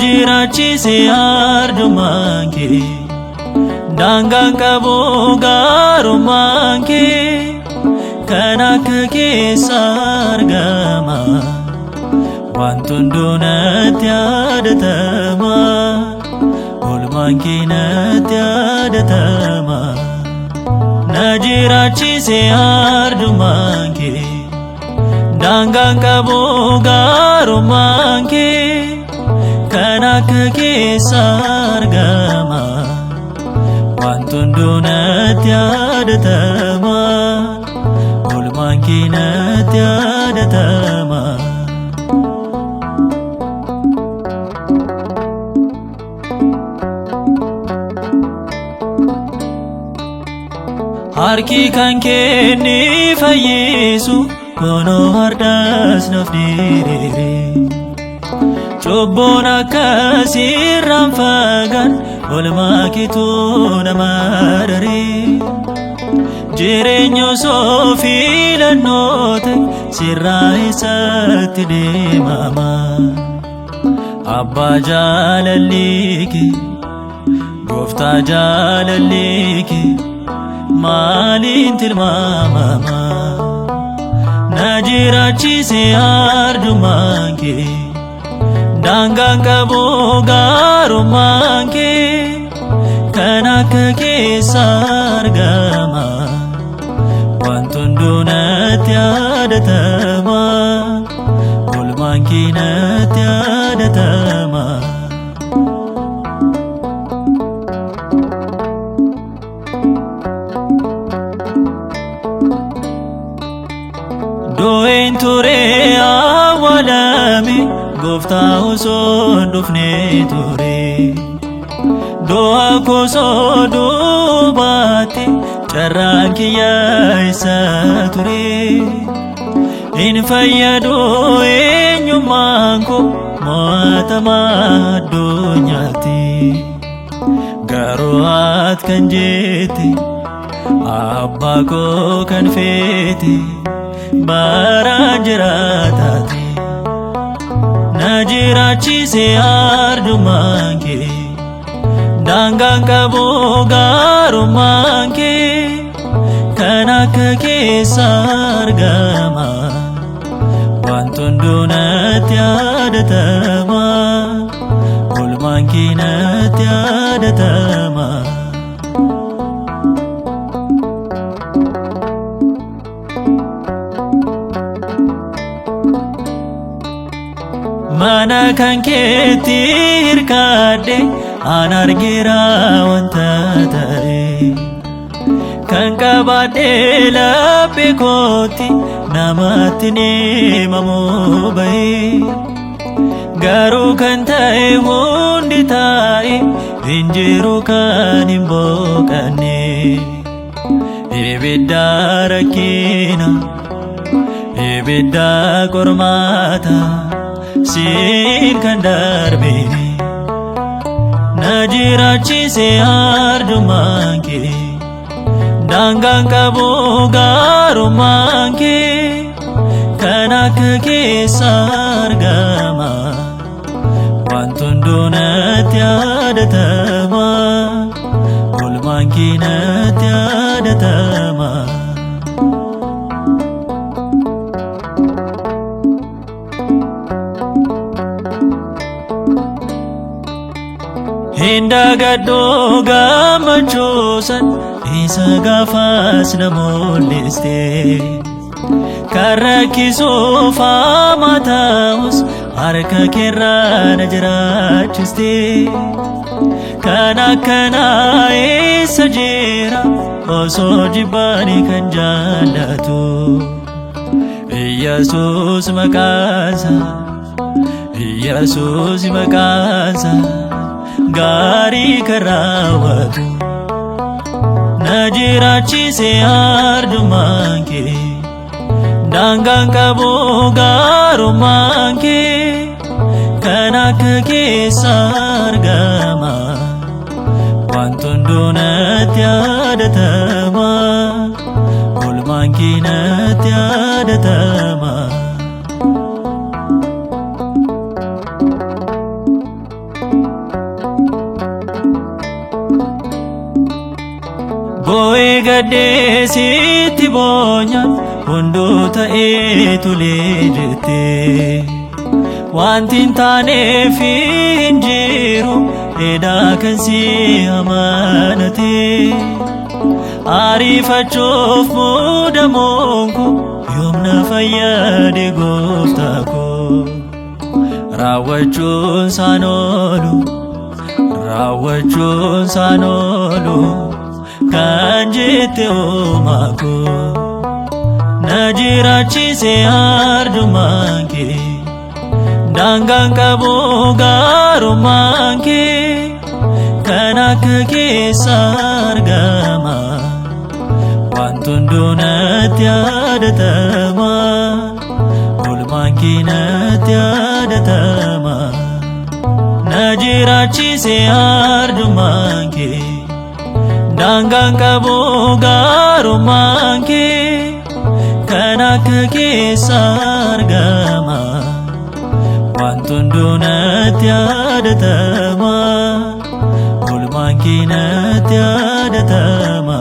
jiraachise arjummaan kee daangaan qabu gaarummaan kee kan akka keessa argama wanti hunduu natti yaadatama oolmaan kee natti yaadatama na jiraachise arjummaan kee daangaan qabu gaarummaan kee kan akka keessa argama wanti hunduu natti yaadatama oolmaan kee natti yaadatama harki kan kee ni fayyisu kono hardas naaf diriire cubbuun akkasirraan fagaan oolmaa keetu nama daree jireenya osoo filannoo ta'e sirraa eessatti deemama abbaa jaalalli kee gooftaa jaalalli kee maaliin tilmaamama na jiraachise arjummaan kee daangaan qabu gaarummaan kee kan akka keessa argama wanti hunduu natti yaadatama oolmaan kee natti yaadatama Doen ture awwaalame gooftaa osoo dhufne ture du'a koo osoo duubaate carraan kiyya isa ture hin fayyadu eenyummaan koo mo'atama addunyaatti garuu ati kan jette abbaa koo kan feete baraan jiraataate na jiraachise arjummaan kee daangaan qabu gaarummaan kee kan akka keessa argama wanti hunduu natti yaadatama oolmaan kee natti yaadatama mana kan keetti hirkadhe an argeera wanta ta'e kan qabadhe laphee kootti namatti himamuu bahe garuu kan ta'e hundi taa'e hin jiru kan hin booqanne ibidda rakkina ibidda qormaata siin kan darbe na jiraachise arjummaan kee daangaan qabu gaarummaan kee kan akka keessa argama wanti hunduu natti yaadatama oolmaan kee natti yaadatama Hindagaddo gammachuusan isa gaafas na mul'iste kan rakkisuuf hamaa ta'us harka keerraa na jiraachiste kan akkanaa eessa jira osoo jibbaanii kan jaallatu Iyyesuus maqaansa Iyyesuus maqaansa gaarii kan raawwatu na jiraachise arjummaan kee daangaan qabu gaarummaan kee kan akka keessa argama wanti hunduu natti yaadatama oolmaan kee natti yaadatama gadhee sitti boonyaan hunduu ta'ee tolee jettee. Wanti hin taaneef hin jiru dheedaa kan si amanatee. Ariifachuuf muudamuun koo yoomna fayyade gooftaa koo. Raawwachuun isaan oolu kan jette uumaa koo. Na jiraachise arjummaan kee daangaan qabu gaarummaan kee. Kan akka keessa argama wanti hunduu natti yaadatama. Oolmaan kee natti yaadatama. Na jiraachise arjummaan kee daangaan qabu gaarummaan kee. Kan akka keessa argama wanti hunduu natti yaadatama. Oolmaan kee natti yaadatama.